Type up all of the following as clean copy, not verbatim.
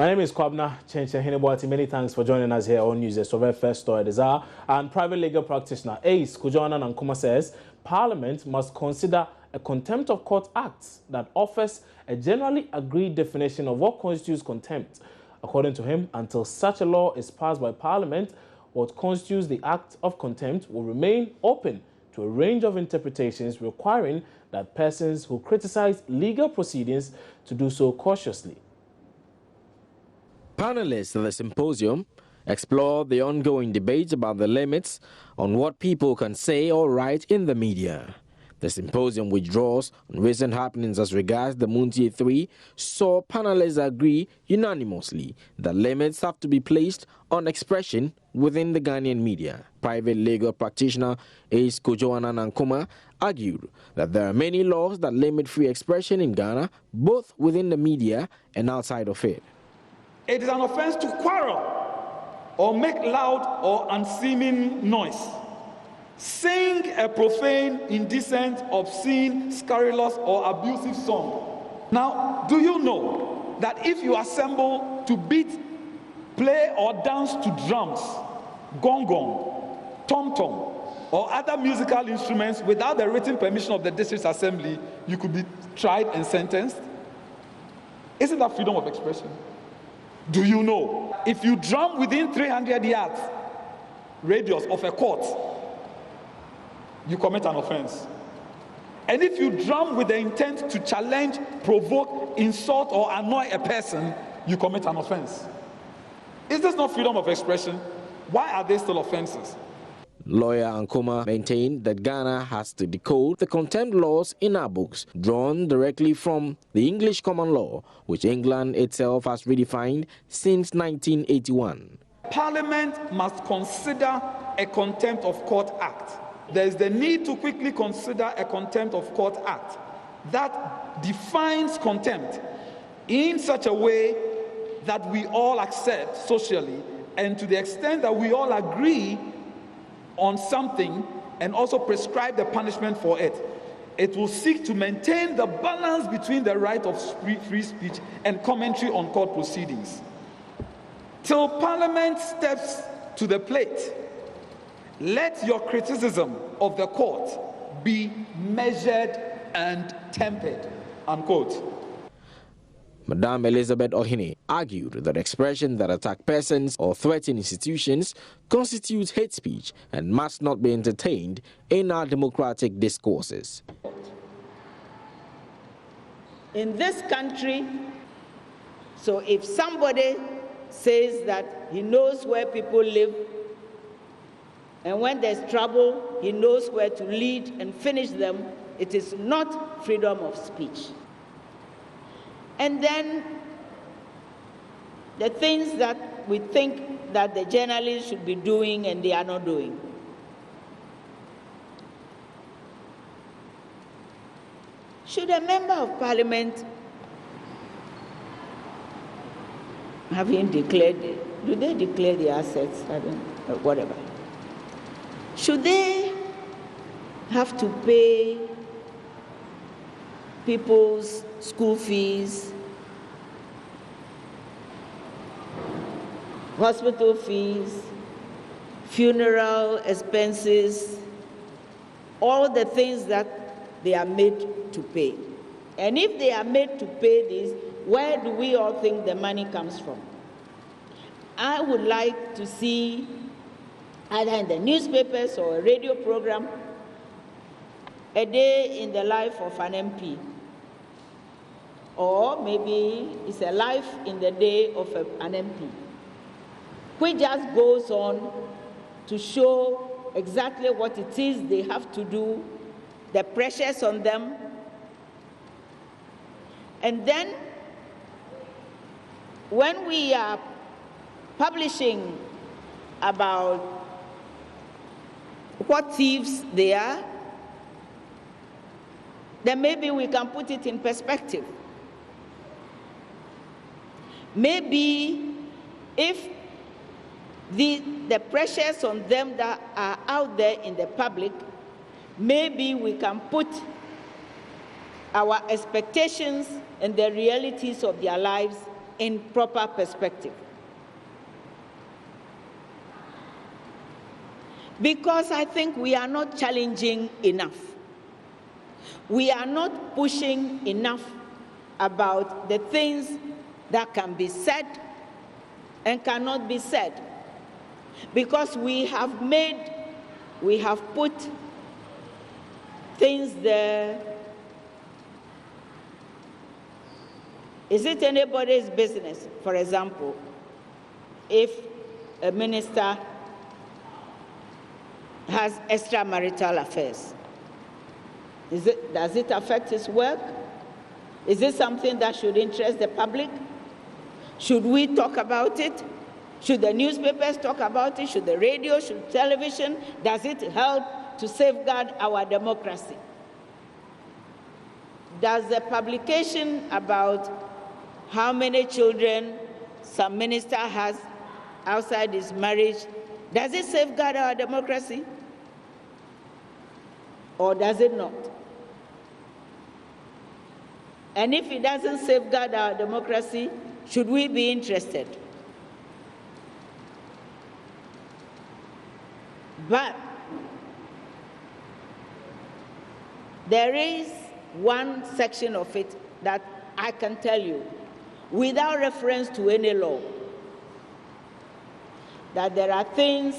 My name is Kwabna Chenchen Hinebwati. Many thanks for joining us here on News. The very first story this hour. And private legal practitioner Ace Kujoana Nankuma says Parliament must consider a Contempt of Court Act that offers a generally agreed definition of what constitutes contempt. According to him, until such a law is passed by Parliament, what constitutes the act of contempt will remain open to a range of interpretations, requiring that persons who criticize legal proceedings to do so cautiously. Panelists at the symposium explore the ongoing debate about the limits on what people can say or write in the media. The symposium, which draws on recent happenings as regards the Muntie 3, saw panelists agree unanimously that limits have to be placed on expression within the Ghanaian media. Private legal practitioner Ace Kujoana Nankuma argued that there are many laws that limit free expression in Ghana, both within the media and outside of it. It is an offense to quarrel or make loud or unseeming noise, sing a profane, indecent, obscene, scurrilous, or abusive song. Now, do you know that if you assemble to beat, play, or dance to drums, gong gong, tom tom, or other musical instruments without the written permission of the district assembly, you could be tried and sentenced? Isn't that freedom of expression? Do you know, if you drum within 300 yards radius of a court, you commit an offense. And if you drum with the intent to challenge, provoke, insult, or annoy a person, you commit an offense. Is this not freedom of expression? Why are they still offenses? Lawyer Ankuma maintained that Ghana has to decode the contempt laws in our books, drawn directly from the English common law, which England itself has redefined since 1981. Parliament must consider a Contempt of Court Act. There is the need to quickly consider a Contempt of Court Act that defines contempt in such a way that we all accept socially, and to the extent that we all agree on something and also prescribe the punishment for it. It will seek to maintain the balance between the right of free speech and commentary on court proceedings. Till Parliament steps to the plate, let your criticism of the court be measured and tempered, unquote. Madame Elizabeth Ohine argued that expressions that attack persons or threaten institutions constitute hate speech and must not be entertained in our democratic discourses. In this country, so if somebody says that he knows where people live, and when there's trouble, he knows where to lead and finish them, it is not freedom of speech. And then the things that we think that the journalists should be doing and they are not doing. Should a member of parliament, having declared, do they declare the assets? I don't know, whatever. Should they have to pay people's school fees, hospital fees, funeral expenses, all the things that they are made to pay? And if they are made to pay this, where do we all think the money comes from? I would like to see, either in the newspapers or a radio program, a day in the life of an MP. Or maybe it's a life in the day of an MP, which just goes on to show exactly what it is they have to do, the pressures on them. And then, when we are publishing about what thieves they are, then maybe we can put it in perspective. Maybe if the pressures on them that are out there in the public, maybe we can put our expectations and the realities of their lives in proper perspective. Because I think we are not challenging enough. We are not pushing enough about the things that can be said and cannot be said. Because we have put things there. Is it anybody's business, for example, if a minister has extramarital affairs? Does it affect his work? Is it something that should interest the public? Should we talk about it? Should the newspapers talk about it? Should the radio, should television? Does it help to safeguard our democracy? Does the publication about how many children some minister has outside his marriage, does it safeguard our democracy? Or does it not? And if it doesn't safeguard our democracy, should we be interested? But there is one section of it that I can tell you, without reference to any law, that there are things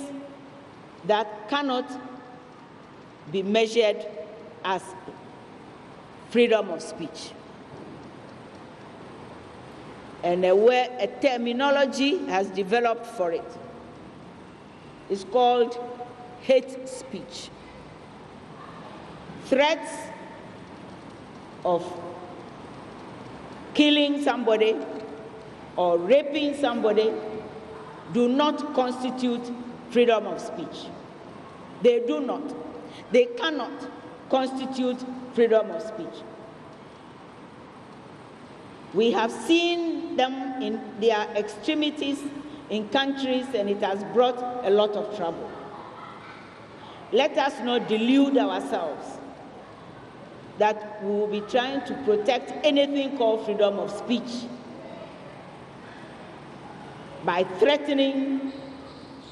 that cannot be measured as freedom of speech. And a terminology has developed for it. It's called hate speech. Threats of killing somebody or raping somebody do not constitute freedom of speech. They do not. They cannot constitute freedom of speech. We have seen them in their extremities in countries, and it has brought a lot of trouble. Let us not delude ourselves that we will be trying to protect anything called freedom of speech by threatening,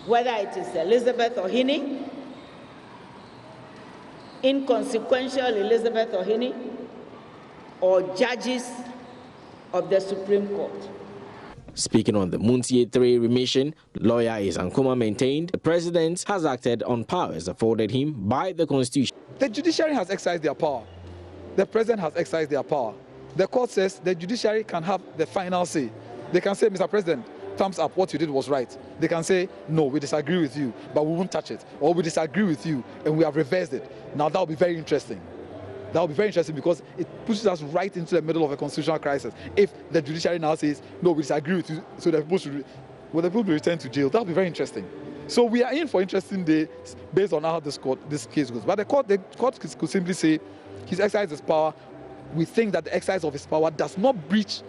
whether it is Elizabeth Ohene, inconsequential Elizabeth Ohene, or judges of the Supreme Court. Speaking on the Muntie 3 remission, lawyer Isankuma maintained the president has acted on powers afforded him by the Constitution. The judiciary has exercised their power. The president has exercised their power. The court says the judiciary can have the final say. They can say, Mr. President, thumbs up, what you did was right. They can say, no, we disagree with you, but we won't touch it. Or we disagree with you, and we have reversed it. Now that will be very interesting. That will be very interesting because it pushes us right into the middle of a constitutional crisis. If the judiciary now says, no, we disagree with you, so the people should, will the people be returned to jail? That will be very interesting. So we are in for interesting days based on how this case goes. But the court could simply say, he's exercised his power. We think that the exercise of his power does not breach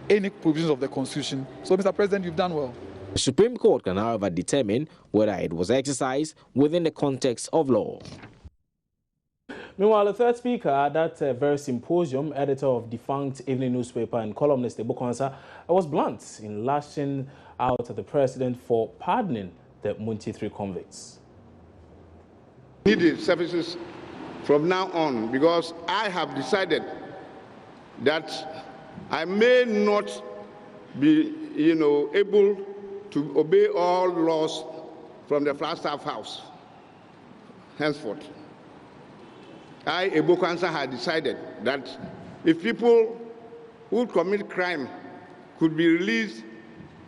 any provisions of the Constitution. So, Mr. President, you've done well. The Supreme Court can, however, determine whether it was exercised within the context of law. Meanwhile, the third speaker at that very symposium, editor of defunct evening newspaper and columnist Ebokonsa, was blunt in lashing out at the president for pardoning the Muntie 3 convicts. Need the services from now on because I have decided that I may not be, able to obey all laws from the Flagstaff House henceforth. I, Ebokonsa, had decided that if people who commit crime could be released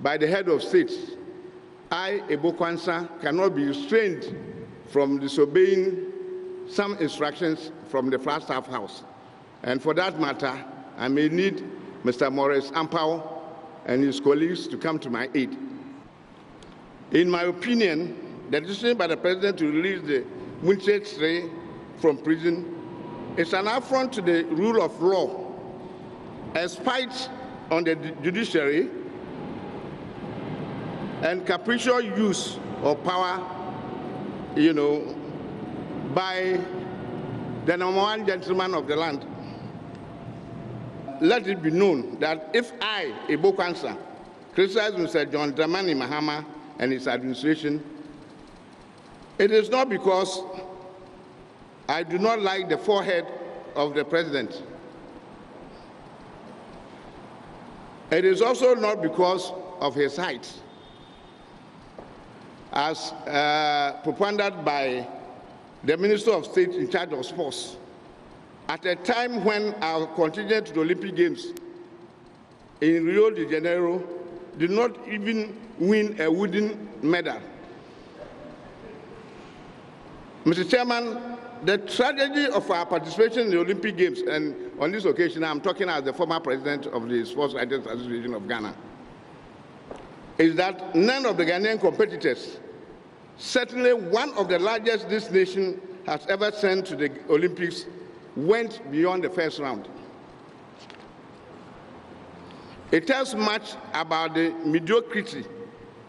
by the head of states, I, Ebokonsa, cannot be restrained from disobeying some instructions from the Flagstaff House. And for that matter, I may need Mr. Morris Ampao and his colleagues to come to my aid. In my opinion, the decision by the president to release the Muntie 3 from prison is an affront to the rule of law, a spite on the judiciary, and capricious use of power, by the #1 gentleman of the land. let it be known that if I, Ebo Kwanzaa, criticize Mr. John Dramani Mahama and his administration, it is not because I do not like the forehead of the president. It is also not because of his height, as propounded by the Minister of State in charge of sports, at a time when our contingent to the Olympic Games in Rio de Janeiro did not even win a wooden medal. Mr. Chairman, the tragedy of our participation in the Olympic Games, and on this occasion I'm talking as the former president of the Sports Writers Association of Ghana, is that none of the Ghanaian competitors, certainly one of the largest this nation has ever sent to the Olympics, went beyond the first round. It tells much about the mediocrity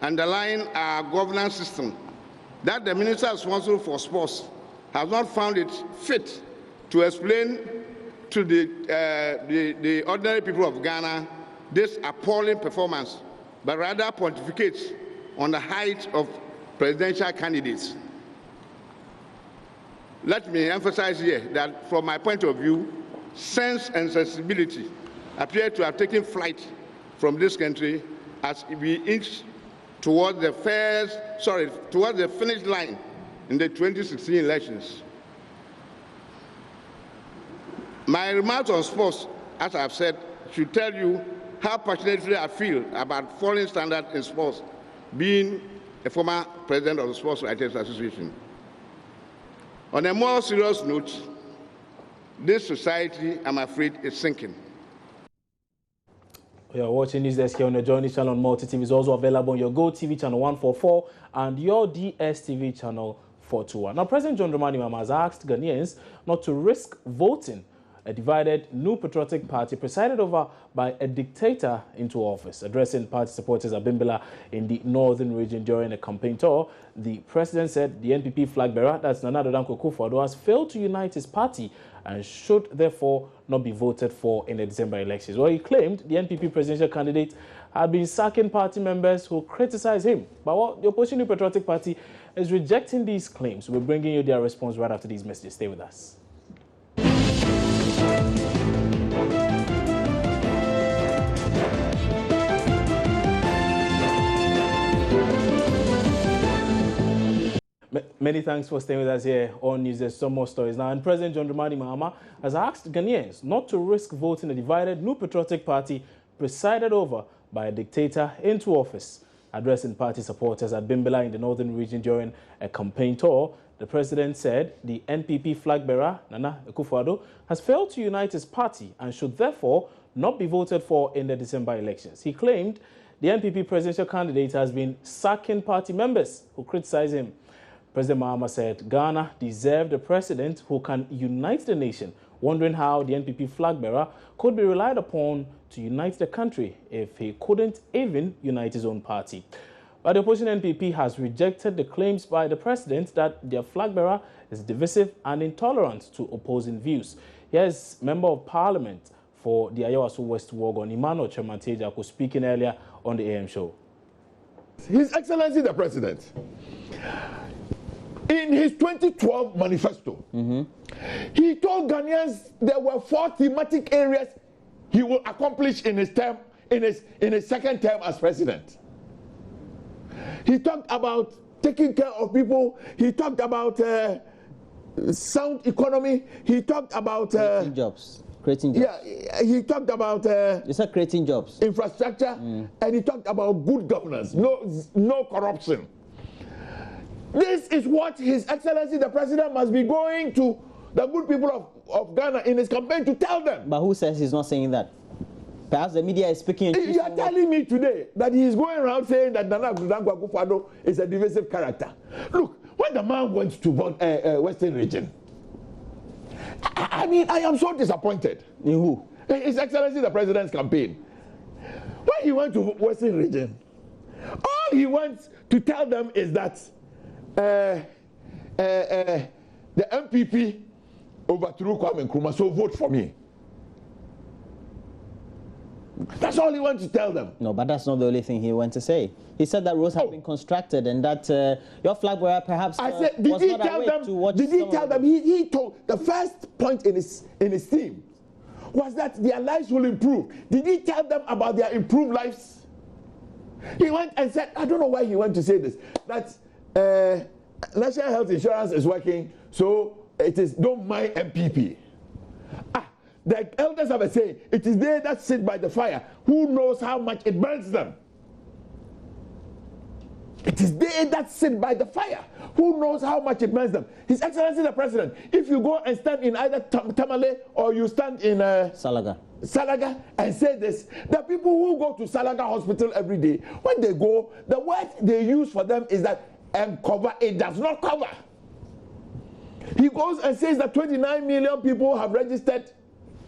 underlying our governance system that the minister responsible for sports has not found it fit to explain to the ordinary people of Ghana this appalling performance, but rather pontificates on the height of presidential candidates. Let me emphasize here that from my point of view, sense and sensibility appear to have taken flight from this country as we inch towards the finish line in the 2016 elections. My remarks on sports, as I've said, should tell you how passionately I feel about falling standards in sports, being a former president of the Sports Writers Association. On a more serious note, this society, I'm afraid, is sinking. You are watching News Desk here on the Journey channel on Multi TV. Is also available on your Go TV channel 144 and your DSTV channel 421. Now, President John Dramani Mahama has asked Ghanaians not to risk voting a divided New Patriotic Party presided over by a dictator into office. Addressing party supporters at Bimbilla in the northern region during a campaign tour, the president said the NPP flag bearer, that's Nana Addo Dankwa Akufo-Addo, has failed to unite his party and should therefore not be voted for in the December elections. Well, he claimed the NPP presidential candidate had been sacking party members who criticized him. But the opposition New Patriotic Party is rejecting these claims. We're bringing you their response right after these messages. Stay with us. Many thanks for staying with us here on News. There's some more stories now. And President John Dramani Mahama has asked Ghanaians not to risk voting a divided New Patriotic Party presided over by a dictator into office. Addressing party supporters at Bimbilla in the northern region during a campaign tour, the president said the NPP flag bearer, Nana Akufo-Addo, has failed to unite his party and should therefore not be voted for in the December elections. He claimed the NPP presidential candidate has been sacking party members who criticize him. President Mahama said Ghana deserved a president who can unite the nation, wondering how the NPP flag bearer could be relied upon to unite the country if he couldn't even unite his own party. But the opposition NPP has rejected the claims by the president that their flag bearer is divisive and intolerant to opposing views. Here's Member of Parliament for the Ayawaso West Wogon, Emmanuel Chemanteja, speaking earlier on the AM show. His Excellency the President, in his 2012 manifesto, he told Ghanaians there were 4 thematic areas he will accomplish in his term, in his second term as president. He talked about taking care of people. He talked about sound economy. He talked about creating jobs. Yeah, he talked about you said creating jobs, infrastructure, and he talked about good governance, no corruption. This is what His Excellency the President must be going to the good people of Ghana in his campaign to tell them. But who says he's not saying that? Perhaps the media is speaking. You are telling me today that he is going around saying that Nana Addo Dankwa Akufo-Addo is a divisive character. Look, when the man went to Western region, I mean, I am so disappointed. In who? His Excellency the President's campaign. When he went to Western region, all he wants to tell them is that the MPP overthrew Kwame Nkrumah, so vote for me. That's all he went to tell them. No, but that's not the only thing he went to say. He said that roads have been constructed and that your flag bearer perhaps I said, did was he not tell awake them? to watch Did he some tell of them? He told the first point in his theme was that their lives will improve. Did he tell them about their improved lives? He went and said, I don't know why he went to say this, that National Health Insurance is working, so it is don't mind MPP. The elders have a saying, it is they that sit by the fire who knows how much it burns them. It is they that sit by the fire who knows how much it burns them. His Excellency the President, if you go and stand in either Tamale or you stand in Salaga and say this, the people who go to Salaga Hospital every day, when they go, the word they use for them is that cover. It does not cover. He goes and says that 29 million people have registered.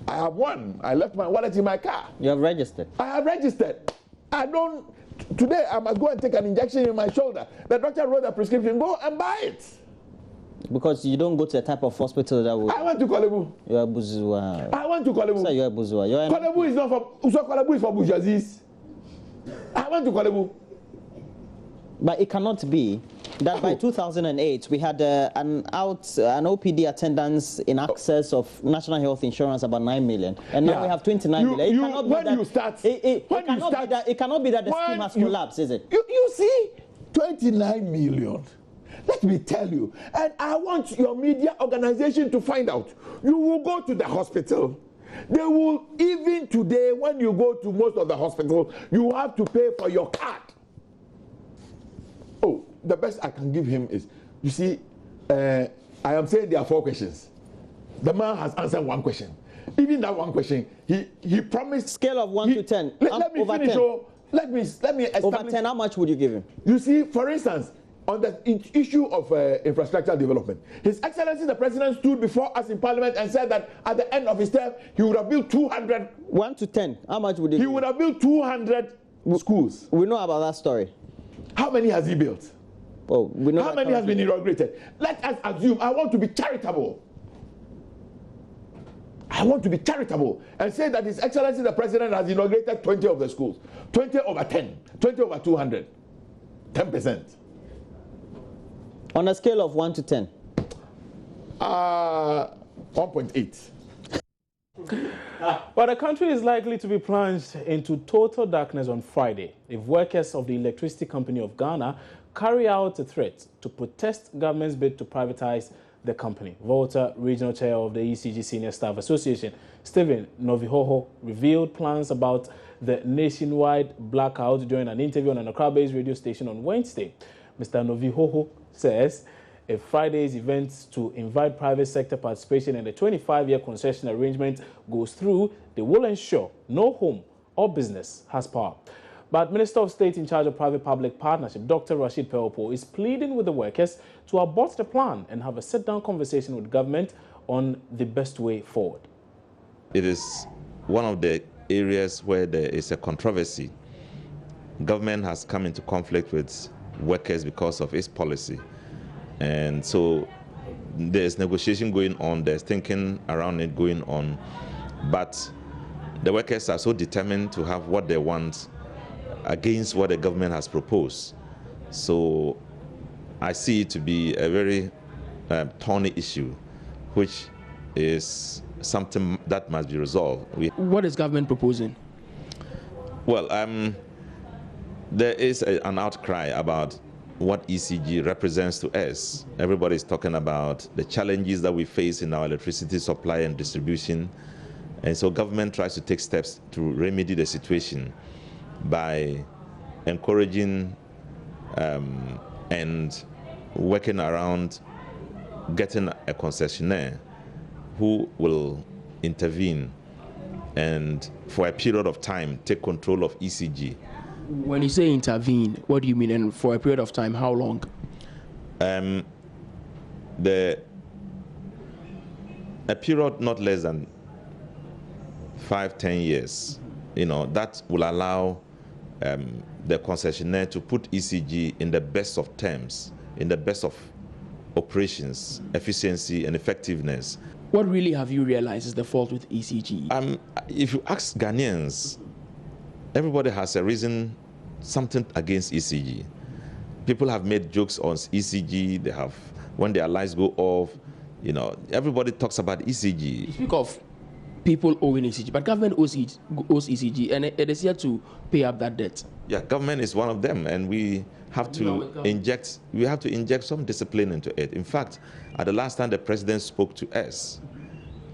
I have one. I left my wallet in my car. You have registered? I have registered. I don't. Today I must go and take an injection in my shoulder. The doctor wrote a prescription. Go and buy it. Because you don't go to a type of hospital that will. I went to Kolebu. You are bourgeois. I went to Kolebu. So you are bourgeois. Kolebu is not for. So Kolebu is for bourgeoisies. I went to Kolebu. But it cannot be that by 2008 we had an OPD attendance in excess of national health insurance about 9 million, and now we have 29 million. It cannot be that the scheme has collapsed, is it? You see, 29 million. Let me tell you, and I want your media organization to find out. You will go to the hospital. They will, even today, when you go to most of the hospitals, you have to pay for your card. Oh, the best I can give him is, you see, I am saying there are 4 questions. The man has answered 1 question. Even that 1 question, he promised. Scale of 1 to 10. Let me finish. 10. So let me establish. Over 10, how much would you give him? You see, for instance, on the issue of infrastructural development, His Excellency the President stood before us in Parliament and said that at the end of his term, he would have built 200. 1 to 10, how much would he would have built 200 schools. We know about that story. How many has he built? Oh, we know. How many has been inaugurated? Let us assume, I want to be charitable. I want to be charitable and say that His Excellency the President has inaugurated 20 of the schools. 20 over 10, 20 over 200, 10%. On a scale of 1 to 10? 1.8. But the country is likely to be plunged into total darkness on Friday if workers of the Electricity Company of Ghana carry out a threat to protest government's bid to privatize the company. Volta Regional Chair of the ECG Senior Staff Association, Stephen Novihoho, revealed plans about the nationwide blackout during an interview on an Accra-based radio station on Wednesday. Mr. Novihoho says if Friday's event to invite private sector participation in the 25-year concession arrangement goes through, they will ensure no home or business has power. But Minister of State in charge of private-public partnership, Dr. Rashid Pelpo, is pleading with the workers to abort the plan and have a sit-down conversation with government on the best way forward. It is one of the areas where there is a controversy. Government has come into conflict with workers because of its policy. And so there's negotiation going on, there's thinking around it going on, but the workers are so determined to have what they want against what the government has proposed. So I see it to be a very thorny issue, which is something that must be resolved. What is government proposing? Well, there is an outcry about what ECG represents to us. Everybody is talking about the challenges that we face in our electricity supply and distribution. And so government tries to take steps to remedy the situation by encouraging and working around getting a concessionaire who will intervene and for a period of time take control of ECG. When you say intervene, what do you mean, and for a period of time, how long? A period not less than 5-10 years, that will allow the concessionaire to put ECG in the best of terms, in the best of operations, efficiency and effectiveness. What really have you realized is the fault with ECG? If you ask Ghanaians, everybody has a reason, something against ECG. People have made jokes on ECG. They have, when their lights go off, you know, everybody talks about ECG. You speak of people owing ECG, but government owes ECG, and it is here to pay up that debt. Yeah, government is one of them, and we have to inject some discipline into it. In fact, at the last time the president spoke to us,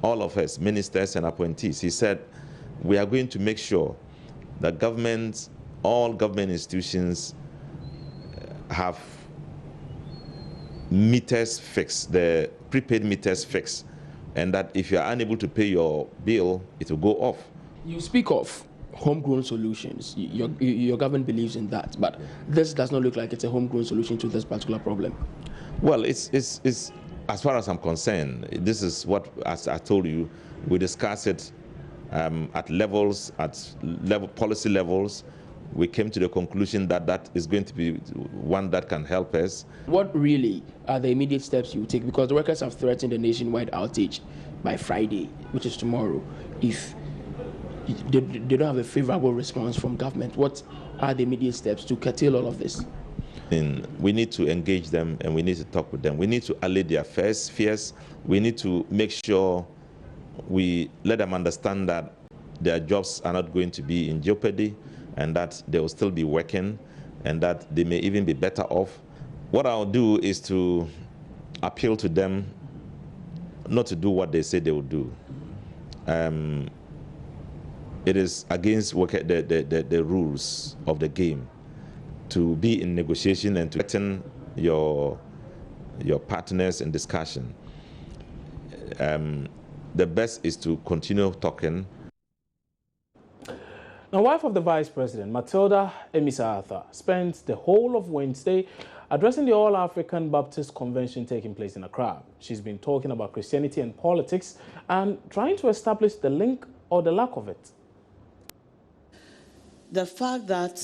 all of us, ministers and appointees, he said, we are going to make sure that government, all government institutions have meters fixed, the prepaid meters fixed, and that if you are unable to pay your bill, it will go off. You speak of homegrown solutions. Your government believes in that, but this does not look like it's a homegrown solution to this particular problem. Well, it's as far as I'm concerned, this is what, as I told you, we discuss it at levels, policy levels. We came to the conclusion that that is going to be one that can help us. What really are the immediate steps you take? Because the workers have threatened a nationwide outage by Friday, which is tomorrow, if they don't have a favorable response from government. What are the immediate steps to curtail all of this? We need to engage them, and we need to talk with them. We need to allay their fears. We need to make sure we let them understand that their jobs are not going to be in jeopardy, and that they will still be working, and that they may even be better off. What I'll do is to appeal to them not to do what they say they will do. It is against the rules of the game to be in negotiation and to threaten your partners in discussion. The best is to continue talking. Now, wife of the Vice President, Matilda Emisa-Arthur, spent the whole of Wednesday addressing the All-African Baptist Convention taking place in Accra. She's been talking about Christianity and politics and trying to establish the link or the lack of it. The fact that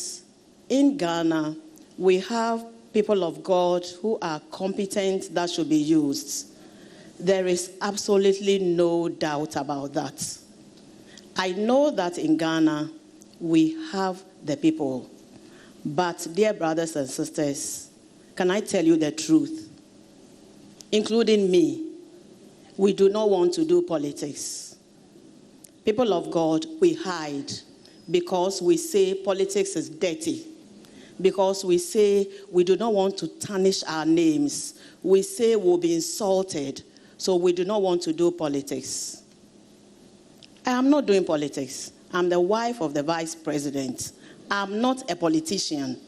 in Ghana, we have people of God who are competent that should be used. There is absolutely no doubt about that. I know that in Ghana, we have the people. But, dear brothers and sisters, can I tell you the truth? Including me, we do not want to do politics. People of God, we hide because we say politics is dirty. Because we say we do not want to tarnish our names. We say we'll be insulted, so we do not want to do politics. I am not doing politics. I'm the wife of the Vice President. I'm not a politician,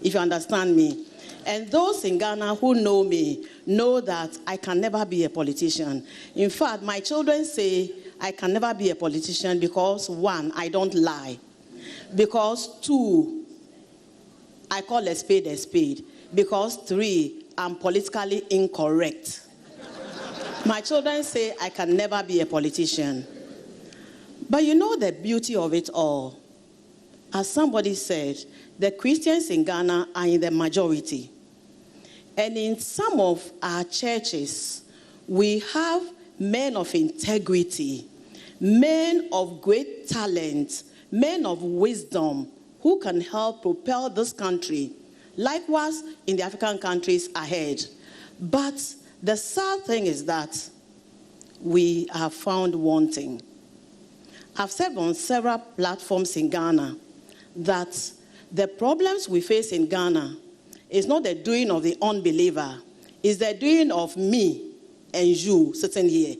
if you understand me. And those in Ghana who know me know that I can never be a politician. In fact, my children say I can never be a politician because, one, I don't lie. Because, two, I call a spade a spade. Because, three, I'm politically incorrect. My children say I can never be a politician. But you know the beauty of it all. As somebody said, the Christians in Ghana are in the majority. And in some of our churches, we have men of integrity, men of great talent, men of wisdom who can help propel this country, likewise in the African countries ahead. But the sad thing is that we are found wanting. I've said on several platforms in Ghana that the problems we face in Ghana is not the doing of the unbeliever, it's the doing of me and you sitting here.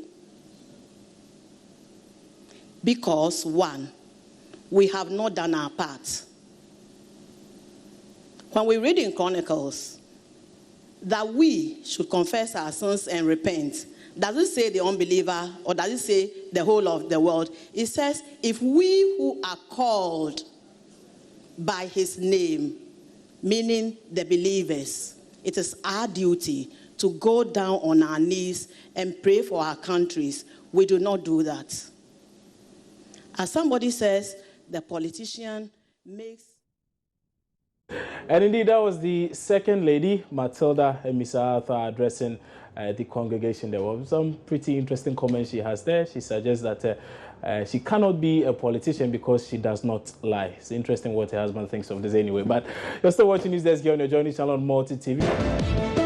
Because, one, we have not done our part. When we read in Chronicles that we should confess our sins and repent, does it say the unbeliever or does it say the whole of the world? It says, if we who are called by his name, meaning the believers, it is our duty to go down on our knees and pray for our countries. We do not do that. As somebody says, the politician makes... And indeed, that was the second lady, Matilda Emisa-Arthur, addressing the congregation. There were some pretty interesting comments she has there. She suggests that she cannot be a politician because she does not lie. It's interesting what her husband thinks of this anyway. But you're still watching News Desk here on your Journey channel on Multi TV.